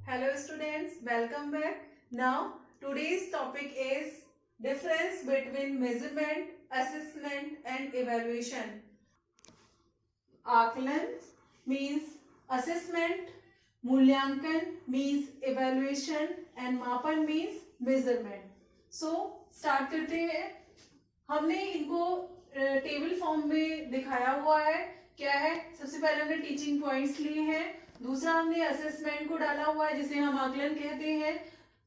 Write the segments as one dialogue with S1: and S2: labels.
S1: Hello students, welcome back. Now today's topic is difference between measurement, assessment and evaluation. आकलन means assessment, मूल्यांकन means evaluation and मापन means measurement. So start करते हैं. हमने इनको table form में दिखाया हुआ है. क्या है? सबसे पहले हमने टीचिंग पॉइंट्स लिए हैं. दूसरा हमने असेसमेंट को डाला हुआ है जिसे हम आकलन कहते हैं.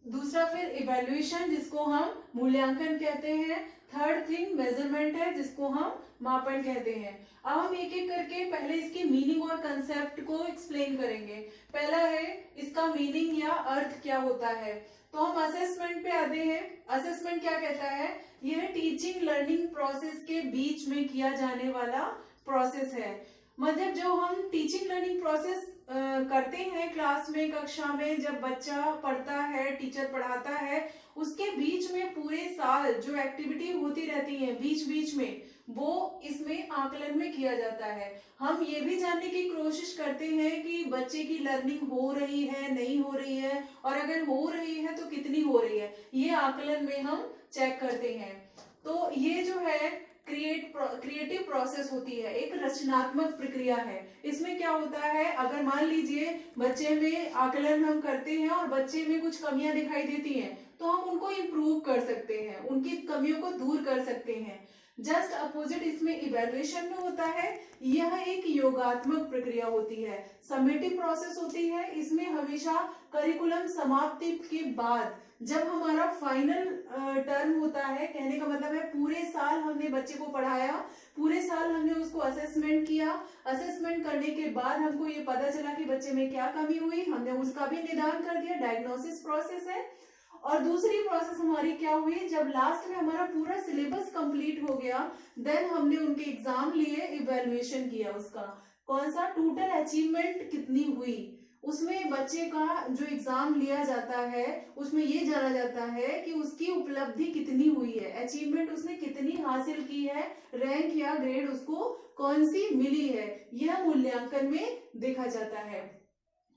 S1: दूसरा फिर इवैल्यूएशन जिसको हम मूल्यांकन कहते हैं. थर्ड थिंग मेजरमेंट है जिसको हम मापन कहते हैं. अब हम एक एक करके पहले इसकी मीनिंग और कंसेप्ट को एक्सप्लेन करेंगे. पहला है इसका मीनिंग या अर्थ क्या होता है. तो हम असेसमेंट पे आते हैं. असेसमेंट क्या कहता है? यह टीचिंग लर्निंग प्रोसेस के बीच में किया जाने वाला प्रोसेस है. मतलब जो हम टीचिंग लर्निंग प्रोसेस करते हैं क्लास में, कक्षा में, जब बच्चा पढ़ता है, टीचर पढ़ाता है, उसके बीच में पूरे साल जो एक्टिविटी होती रहती है बीच बीच में, वो इसमें आकलन में किया जाता है. हम ये भी जानने की कोशिश करते हैं कि बच्चे की लर्निंग हो रही है, नहीं हो रही है, और अगर हो रही है तो कितनी हो रही है, ये आकलन में हम चेक करते हैं. तो ये जो है क्रिएटिव प्रोसेस होती है, एक रचनात्मक प्रक्रिया है. इसमें क्या होता है, अगर मान लीजिए बच्चे में आकलन हम करते हैं और बच्चे में कुछ कमियां दिखाई देती हैं, तो हम उनको इम्प्रूव कर सकते हैं, उनकी कमियों को दूर कर सकते हैं. जस्ट अपोजिट इसमें इवैल्यूएशन में होता है. यह एक योगात्मक प्रक्रिया होती है, समेटिव प्रोसेस होती है. इसमें हमेशा करिकुलम समाप्ति के बाद जब हमारा फाइनल टर्म होता है, कहने का मतलब है पूरे साल हमने बच्चे को पढ़ाया, पूरे साल हमने उसको असेसमेंट किया. असेसमेंट करने के बाद हमको ये पता चला कि बच्चे में क्या कमी हुई, हमने उसका भी निदान कर दिया. डायग्नोसिस प्रोसेस है. और दूसरी प्रोसेस हमारी क्या हुई, जब लास्ट में हमारा पूरा सिलेबस कंप्लीट हो गया, देन हमने उनके एग्जाम लिए, इवैल्यूएशन किया उसका. कौन सा? टोटल अचीवमेंट कितनी हुई. उसमें बच्चे का जो एग्जाम लिया जाता है उसमें ये जाना जाता है कि उसकी उपलब्धि कितनी हुई है, अचीवमेंट उसने कितनी हासिल की है, रैंक या ग्रेड उसको कौन सी मिली है, यह मूल्यांकन में देखा जाता है.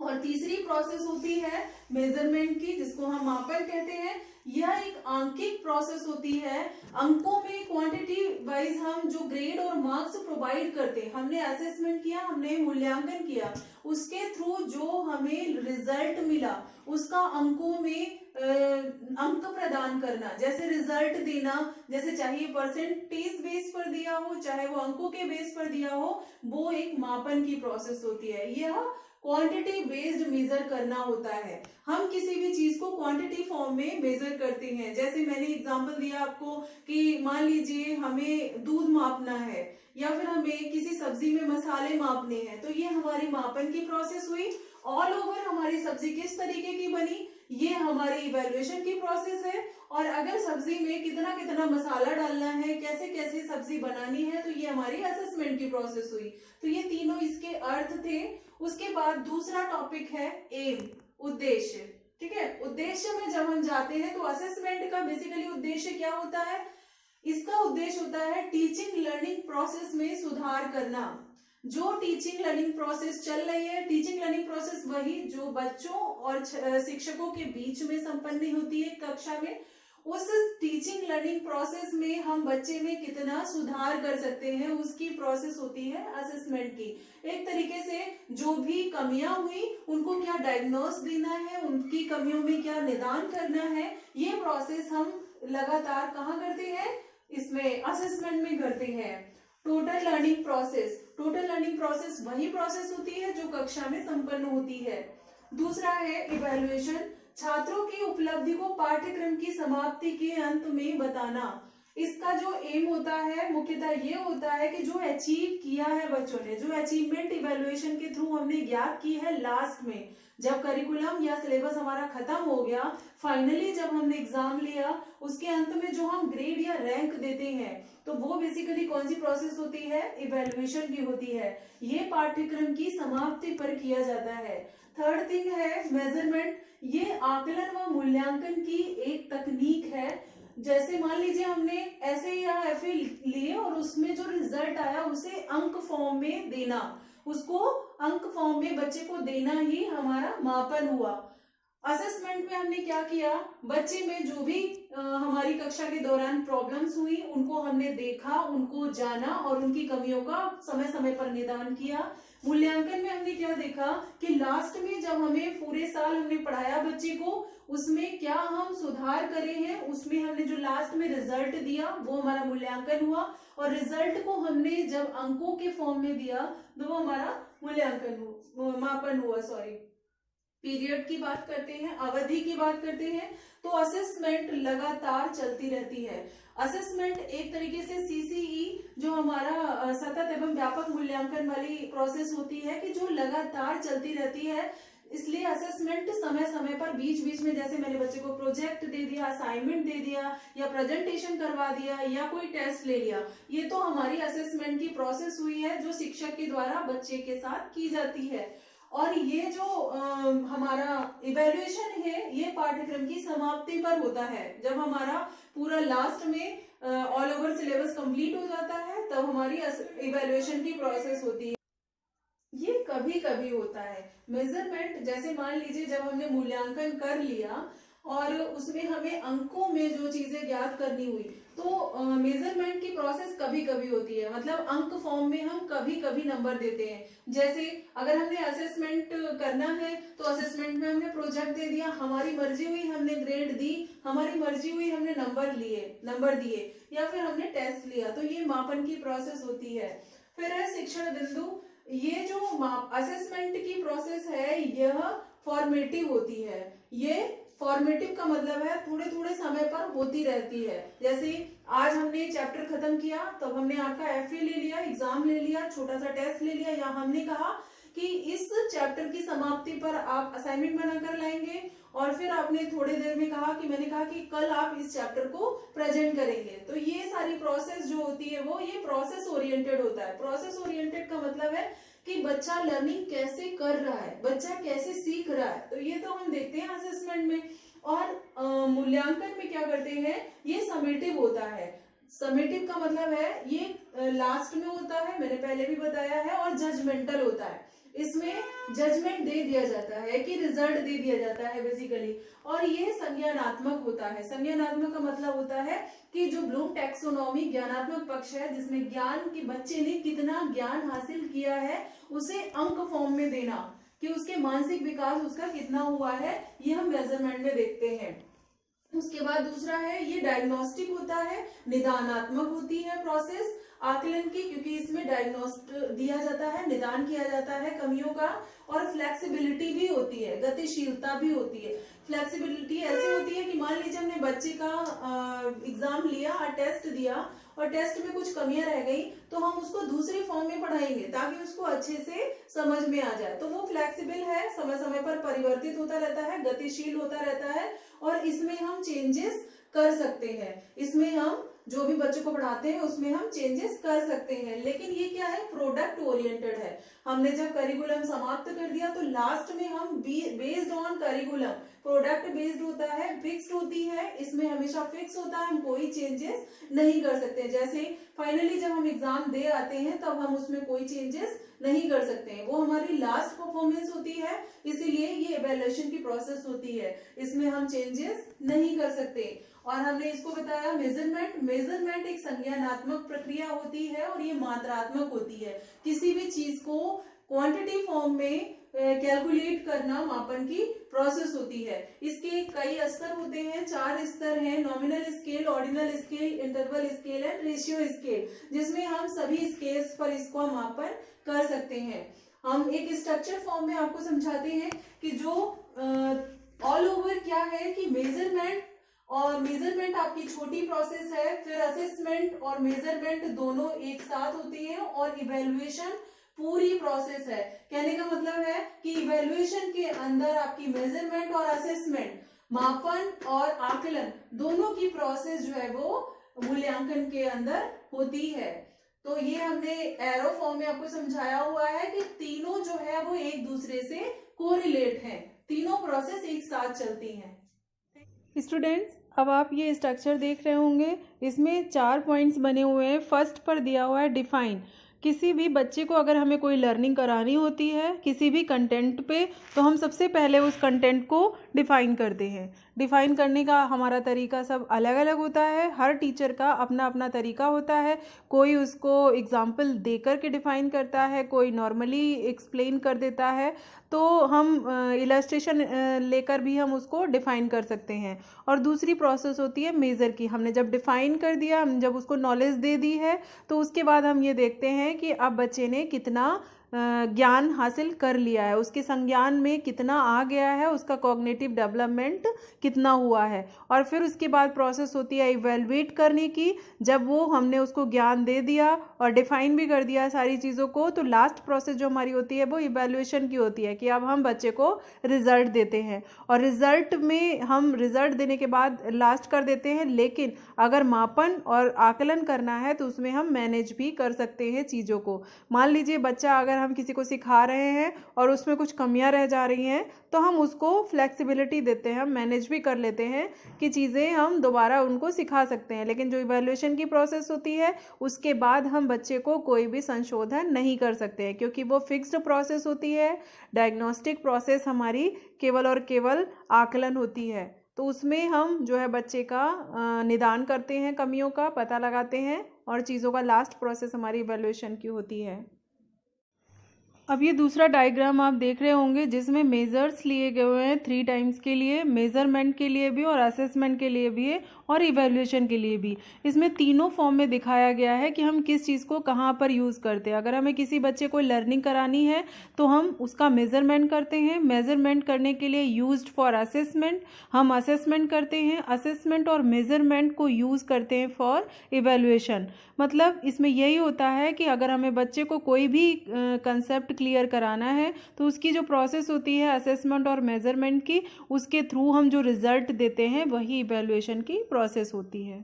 S1: और तीसरी प्रोसेस होती है मेजरमेंट की, जिसको हम मापन कहते हैं. यह एक आंकिक प्रोसेस होती है. अंकों में क्वांटिटी वाइज हम जो ग्रेड और मार्क्स प्रोवाइड करते हैं, हमने असेसमेंट किया, हमने मूल्यांकन किया, उसके थ्रू जो हमें रिजल्ट मिला उसका अंकों में अंक प्रदान करना, जैसे रिजल्ट देना, जैसे चाहे परसेंटेज बेस पर दिया हो, चाहे वो अंकों के बेस पर दिया हो, वो एक मापन की प्रोसेस होती है. यह क्वांटिटी बेस्ड मेजर करना होता है. हम किसी भी चीज को क्वांटिटी फॉर्म में मेजर करते हैं. जैसे मैंने एग्जांपल दिया आपको कि मान लीजिए हमें दूध मापना है या फिर हमें किसी सब्जी में मसाले मापने हैं, तो ये हमारी मापन की प्रोसेस हुई. ऑल ओवर हमारी सब्जी किस तरीके की बनी, ये हमारी इवैल्यूएशन की प्रोसेस है. और अगर सब्जी में कितना कितना मसाला डालना है, कैसे कैसे सब्जी बनानी है, तो ये हमारी असेसमेंट की प्रोसेस हुई. तो ये तीनों इसके अर्थ थे. उसके बाद दूसरा टॉपिक है एम, उद्देश्य. ठीक है, उद्देश्य में जब हम जाते हैं तो असेसमेंट का बेसिकली उद्देश्य क्या होता है, इसका उद्देश्य होता है टीचिंग लर्निंग प्रोसेस में सुधार करना. जो टीचिंग लर्निंग प्रोसेस चल रही है, टीचिंग लर्निंग प्रोसेस वही जो बच्चों और शिक्षकों के बीच में संपन्न होती है कक्षा में, उस टीचिंग लर्निंग प्रोसेस में हम बच्चे में कितना सुधार कर सकते हैं, उसकी प्रोसेस होती है असेसमेंट की. एक तरीके से जो भी कमियां हुई उनको क्या डायग्नोस देना है, उनकी कमियों में क्या निदान करना है, ये प्रोसेस हम लगातार कहाँ करते हैं, इसमें असेसमेंट में करते हैं. Total learning process, total learning process वही प्रोसेस होती है जो कक्षा में संपन्न होती है. दूसरा है इवैल्यूएशन, छात्रों की उपलब्धि को पाठ्यक्रम की समाप्ति के अंत में बताना. इसका जो एम होता है मुख्यतः ये होता है कि जो अचीव किया है बच्चों ने, जो अचीवमेंट इवैल्यूएशन के थ्रू हमने ज्ञात की है, लास्ट में जब करिकुलम या सिलेबस हमारा खत्म हो गया, फाइनली जब हमने एग्जाम लिया, उसके अंत में जो हम ग्रेड या रैंक देते हैं, तो वो बेसिकली कौन सी प्रोसेस होती है, इवैल्यूएशन की होती है. ये पाठ्यक्रम की समाप्ति पर किया जाता है. थर्ड थिंग है मेजरमेंट. ये आकलन व मूल्यांकन की एक तकनीक है. जैसे मान लीजिए हमने ऐसे या एफए लिए और उसमें जो रिजल्ट आया उसे अंक फॉर्म में देना, उसको अंक फॉर्म में बच्चे को देना ही हमारा मापन हुआ. असेसमेंट में हमने क्या किया, बच्चे में जो भी हमारी कक्षा के दौरान प्रॉब्लम्स हुई उनको हमने देखा, उनको जाना और उनकी कमियों का समय समय पर निदान किया। मूल्यांकन में हमने क्या देखा कि लास्ट में जब हमें पूरे साल हमने पढ़ाया बच्चे को, उसमें क्या हम सुधार करे हैं, उसमें हमने जो लास्ट में रिजल्ट दिया वो हमारा मूल्यांकन हुआ। और रिजल्ट को हमने जब अंकों के फॉर्म में दिया तो वो हमारा मापन हुआ। पीरियड की बात करते हैं, अवधि की बात करते हैं, तो असेसमेंट लगातार चलती रहती है। असेसमेंट एक तरीके से सीसीई जो हमारा सतत एवं व्यापक मूल्यांकन वाली प्रोसेस होती है कि जो लगातार चलती रहती है, इसलिए असेसमेंट समय समय पर बीच बीच में, जैसे मैंने बच्चे को प्रोजेक्ट दे दिया, असाइनमेंट दे दिया या प्रेजेंटेशन करवा दिया या कोई टेस्ट ले लिया, ये तो हमारी असेसमेंट की प्रोसेस हुई है जो शिक्षक के द्वारा बच्चे के साथ की जाती है। और ये जो हमारा इवैल्यूएशन है ये पाठ्यक्रम की समाप्ति पर होता है। जब हमारा पूरा लास्ट में ऑल ओवर सिलेबस कंप्लीट हो जाता है तब हमारी इवैल्यूएशन की प्रोसेस होती है। ये कभी कभी होता है मेजरमेंट, जैसे मान लीजिए जब हमने मूल्यांकन कर लिया और उसमें हमें अंकों में जो चीजें ज्ञात करनी हुई, तो मेजरमेंट की प्रोसेस कभी कभी होती है, मतलब अंक फॉर्म में हम कभी कभी नंबर देते हैं। जैसे अगर हमने असेसमेंट करना है तो असेसमेंट में हमने प्रोजेक्ट दे दिया, हमारी मर्जी हुई हमने ग्रेड दी, हमारी मर्जी हुई हमने नंबर दिए या फिर हमने टेस्ट लिया, तो ये मापन की प्रोसेस होती है। फिर है शिक्षण बिंदु। ये जो असेसमेंट की प्रोसेस है यह फॉर्मेटिव होती है। ये फॉर्मेटिव का मतलब है थोड़े थोड़े समय पर होती रहती है। जैसे आज हमने चैप्टर खत्म किया तब हमने आपका एफए ले लिया, एग्जाम ले लिया, छोटा सा टेस्ट ले लिया, या हमने कहा कि इस चैप्टर की समाप्ति पर आप असाइनमेंट बनाकर लाएंगे, और फिर आपने थोड़ी देर में कहा कि मैंने कहा कि कल आप इस चैप्टर को प्रेजेंट करेंगे। तो ये सारी प्रोसेस जो होती है वो ये प्रोसेस ओरिएंटेड होता है। प्रोसेस ओरिएंटेड का मतलब है कि बच्चा लर्निंग कैसे कर रहा है, बच्चा कैसे सीख रहा है, तो ये तो हम देखते हैं असेसमेंट में। और मूल्यांकन में क्या करते हैं, ये समेटिव होता है। समेटिव का मतलब है ये लास्ट में होता है, मैंने पहले भी बताया है, और जजमेंटल होता है। इसमें जजमेंट दे दिया जाता है कि रिजल्ट दे दिया जाता है बेसिकली। और ये संज्ञानात्मक होता है। संज्ञानात्मक का मतलब होता है कि जो ब्लूम टैक्सोनॉमी ज्ञानात्मक पक्ष है, जिसमें ज्ञान की बच्चे ने कितना ज्ञान हासिल किया है उसे अंक फॉर्म में देना, कि उसके मानसिक विकास उसका कितना हुआ है, ये हम मेजरमेंट में देखते हैं। उसके बाद दूसरा है ये डायग्नोस्टिक होता है, निदानात्मक होती है प्रोसेस आकलन की, क्योंकि इसमें डायग्नोस्ट दिया जाता है, निदान किया जाता है कमियों का। और फ्लेक्सिबिलिटी भी होती है, गतिशीलता भी होती है। फ्लेक्सिबिलिटी ऐसी होती है कि मान लीजिए हमने बच्चे का एग्जाम लिया और टेस्ट दिया और टेस्ट में कुछ कमियां रह गई, तो हम उसको दूसरे फॉर्म में पढ़ाएंगे ताकि उसको अच्छे से समझ में आ जाए। तो वो फ्लेक्सिबल है, समय समय पर परिवर्तित होता रहता है, गतिशील होता रहता है, और इसमें हम चेंजेस कर सकते हैं। इसमें हम जो भी बच्चों को पढ़ाते हैं उसमें हम चेंजेस कर सकते हैं। लेकिन ये क्या है, प्रोडक्ट ओरिएंटेड है। हमने जब करिकुलम समाप्त कर दिया तो लास्ट में हम based on curriculum, product based होता है, फिक्स्ड होती है, इसमें हमेशा फिक्स होता है, हम कोई चेंजेस नहीं कर सकते। जैसे फाइनली जब हम एग्जाम दे आते हैं तब हम उसमें कोई चेंजेस नहीं कर सकते हैं, वो हमारी लास्ट परफॉर्मेंस होती है, इसीलिए ये इवैल्यूएशन की प्रोसेस होती है, इसमें हम चेंजेस नहीं कर सकते। और हमने इसको बताया मेजरमेंट एक संज्ञानात्मक प्रक्रिया होती है और ये मात्रात्मक होती है। किसी भी चीज को क्वांटिटी फॉर्म में कैलकुलेट करना मापन की प्रोसेस होती है। इसके कई स्तर होते हैं, 4 स्तर हैं, nominal scale, ordinal scale, interval scale and ratio scale, जिसमें हम सभी स्केल्स पर इसको मापन कर सकते हैं। हम एक स्ट्रक्चर फॉर्म में आपको समझाते हैं कि जो ऑल ओवर क्या है कि मेजरमेंट आपकी छोटी प्रोसेस है, फिर असेसमेंट और मेजरमेंट दोनों एक साथ होती है, और इवैल्यूएशन पूरी प्रोसेस है। कहने का मतलब है कि इवैल्यूएशन के अंदर आपकी मेजरमेंट और असेसमेंट, मापन और आकलन दोनों की प्रोसेस जो है वो मूल्यांकन के अंदर होती है। तो ये हमने एरो फॉर्म में आपको समझाया हुआ है कि तीनों जो है वो एक दूसरे से कोरिलेट हैं, तीनों प्रोसेस एक साथ चलती हैं।
S2: स्टूडेंट्स, अब आप ये स्ट्रक्चर देख रहे होंगे, इसमें 4 पॉइंट्स बने हुए हैं। फर्स्ट पर दिया हुआ है डिफाइन, किसी भी बच्चे को अगर हमें कोई लर्निंग करानी होती है किसी भी कंटेंट पे, तो हम सबसे पहले उस कंटेंट को डिफ़ाइन करते हैं। डिफ़ाइन करने का हमारा तरीका सब अलग अलग होता है, हर टीचर का अपना अपना तरीका होता है। कोई उसको एग्जाम्पल दे कर के डिफ़ाइन करता है, कोई नॉर्मली एक्सप्लेन कर देता है। तो हम इलस्ट्रेशन लेकर भी हम उसको डिफ़ाइन कर सकते हैं। और दूसरी प्रोसेस होती है मेज़र की। हमने जब डिफ़ाइन कर दिया, हम जब उसको नॉलेज दे दी है, तो उसके बाद हम ये देखते हैं कि अब बच्चे ने कितना ज्ञान हासिल कर लिया है, उसके संज्ञान में कितना आ गया है, उसका कॉग्निटिव डेवलपमेंट कितना हुआ है। और फिर उसके बाद प्रोसेस होती है इवेलुएट करने की। जब वो हमने उसको ज्ञान दे दिया और डिफाइन भी कर दिया सारी चीज़ों को, तो लास्ट प्रोसेस जो हमारी होती है वो इवेलुएशन की होती है कि अब हम बच्चे को रिज़ल्ट देते हैं। और रिज़ल्ट में हम रिज़ल्ट देने के बाद लास्ट कर देते हैं, लेकिन अगर मापन और आकलन करना है तो उसमें हम मैनेज भी कर सकते हैं चीज़ों को। मान लीजिए बच्चा, अगर हम किसी को सिखा रहे हैं और उसमें कुछ कमियां रह जा रही हैं, तो हम उसको फ्लेक्सिबिलिटी देते हैं, हम मैनेज भी कर लेते हैं कि चीज़ें हम दोबारा उनको सिखा सकते हैं। लेकिन जो इवैल्यूएशन की प्रोसेस होती है उसके बाद हम बच्चे को कोई भी संशोधन नहीं कर सकते हैं, क्योंकि वो फिक्स्ड प्रोसेस होती है। डायग्नोस्टिक प्रोसेस हमारी केवल और केवल आकलन होती है। तो उसमें हम जो है बच्चे का निदान करते हैं, कमियों का पता लगाते हैं, और चीज़ों का लास्ट प्रोसेस हमारी इवैल्यूएशन की होती है। अब ये दूसरा डायग्राम आप देख रहे होंगे जिसमें मेजर्स लिए गए हुए हैं 3 टाइम्स के लिए, मेजरमेंट के लिए भी और असेसमेंट के लिए भी है और इवैल्यूएशन के लिए भी। इसमें तीनों फॉर्म में दिखाया गया है कि हम किस चीज़ को कहाँ पर यूज़ करते हैं। अगर हमें किसी बच्चे को लर्निंग करानी है तो हम उसका मेजरमेंट करते हैं, मेजरमेंट करने के लिए यूज्ड फॉर असेसमेंट हम असेसमेंट करते हैं, असेसमेंट और मेजरमेंट को यूज़ करते हैं फॉर इवैल्यूएशन। मतलब इसमें यही होता है कि अगर हमें बच्चे को कोई भी कंसेप्ट क्लियर कराना है तो उसकी जो प्रोसेस होती है असेसमेंट और मेजरमेंट की, उसके थ्रू हम जो रिजल्ट देते हैं वही इवैल्यूएशन की प्रोसेस होती है।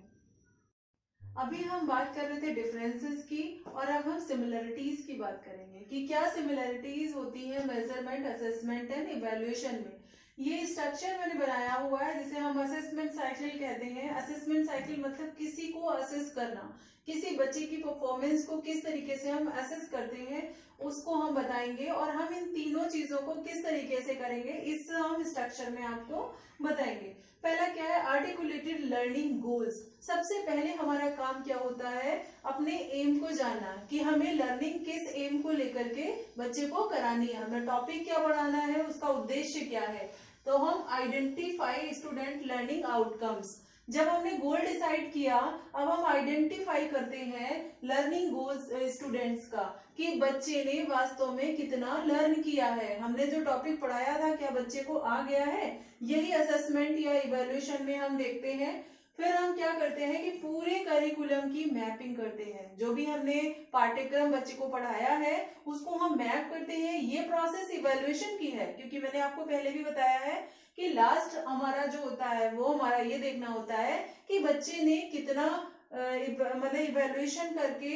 S1: अभी हम बात कर रहे थे डिफरेंसेस की, और अब हम सिमिलरिटीज की बात करेंगे कि क्या सिमिलरिटीज होती है मेजरमेंट, असेसमेंट एंड इवैल्यूएशन में। ये स्ट्रक्चर मैंने बनाया हुआ है जिसे हम असेसमेंट साइकिल कहते हैं। असेसमेंट साइकिल मतलब किसी को असेस करना, किसी बच्चे की परफॉर्मेंस को किस तरीके से हम असेस करते हैं उसको हम बताएंगे, और हम इन तीनों चीजों को किस तरीके से करेंगे इस हम स्ट्रक्चर में आपको बताएंगे। पहला क्या है, आर्टिकुलेटेड लर्निंग गोल्स। सबसे पहले हमारा काम क्या होता है, अपने एम को जानना कि हमें लर्निंग किस एम को लेकर के बच्चे को करानी है, हमें टॉपिक क्या पढ़ाना है, उसका उद्देश्य क्या है। तो हम आइडेंटिफाई स्टूडेंट लर्निंग आउटकम्स। जब हमने गोल डिसाइड किया, अब हम आइडेंटिफाई करते हैं लर्निंग गोल्स स्टूडेंट्स का, कि बच्चे ने वास्तव में कितना लर्न किया है, हमने जो टॉपिक पढ़ाया था क्या बच्चे को आ गया है। यही असेसमेंट या इवैल्यूएशन में हम देखते हैं। फिर हम क्या करते हैं कि पूरे करिकुलम की मैपिंग करते हैं, जो भी हमने पाठ्यक्रम बच्चे को पढ़ाया है उसको हम मैप करते हैं। ये प्रोसेस इवैल्यूएशन की है, क्योंकि मैंने आपको पहले भी बताया है कि लास्ट हमारा जो होता है वो हमारा ये देखना होता है कि बच्चे ने कितना मतलब इवैल्यूएशन करके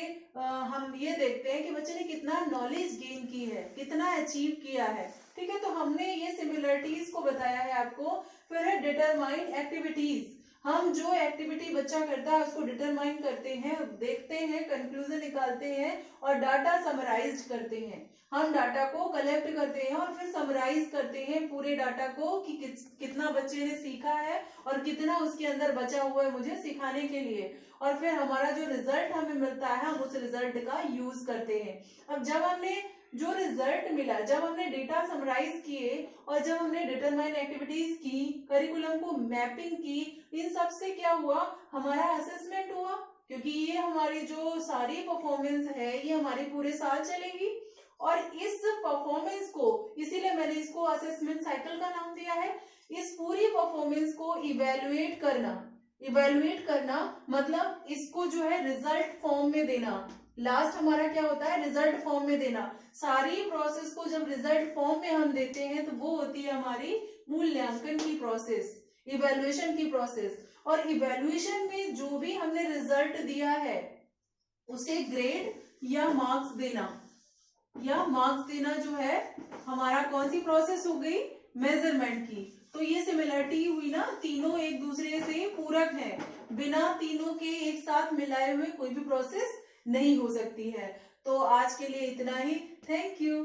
S1: हम ये देखते हैं कि बच्चे ने कितना नॉलेज गेन की है, कितना अचीव किया है। ठीक है, तो हमने ये सिमिलरिटीज को बताया है आपको। फिर है डिटरमाइन एक्टिविटीज। हम जो एक्टिविटी बच्चा करता है उसको डिटरमाइन करते हैं, देखते हैं, कंक्लूजन निकालते हैं और डाटा समराइज करते हैं। हम डाटा को कलेक्ट करते हैं और फिर समराइज करते हैं पूरे डाटा को कि कितना बच्चे ने सीखा है और कितना उसके अंदर बचा हुआ है मुझे सिखाने के लिए। और फिर हमारा जो रिजल्ट हमें मिलता है हम उस रिजल्ट का यूज करते हैं। अब जब हमने जो रिजल्ट मिला, जब हमने डेटा समराइज किए और जब हमने डिटरमाइन एक्टिविटीज की, करिकुलम को मैपिंग की, इन सब से क्या हुआ, हमारा असेसमेंट हुआ, क्योंकि ये हमारी जो सारी परफॉर्मेंस है ये हमारी पूरे साल चलेगी। और इस परफॉर्मेंस को, इसीलिए मैंने इसको असेसमेंट साइकिल का नाम दिया है। इस पूरी परफॉर्मेंस को इवेल्युएट करना, इवेल्युएट करना मतलब इसको जो है रिजल्ट फॉर्म में देना। लास्ट हमारा क्या होता है, रिजल्ट फॉर्म में देना। सारी प्रोसेस को जब रिजल्ट फॉर्म में हम देते हैं तो वो होती है हमारी मूल्यांकन की प्रोसेस, इवेल्युएशन की प्रोसेस। और इवेल्युएशन में जो भी हमने रिजल्ट दिया है उसे ग्रेड या मार्क्स देना, या मार्क्स देना जो है हमारा कौन सी प्रोसेस हो गई, मेजरमेंट की। तो ये सिमिलरिटी हुई ना, तीनों एक दूसरे से पूरक है, बिना तीनों के एक साथ मिलाए हुए कोई भी प्रोसेस नहीं हो सकती है। तो आज के लिए इतना ही। Thank you.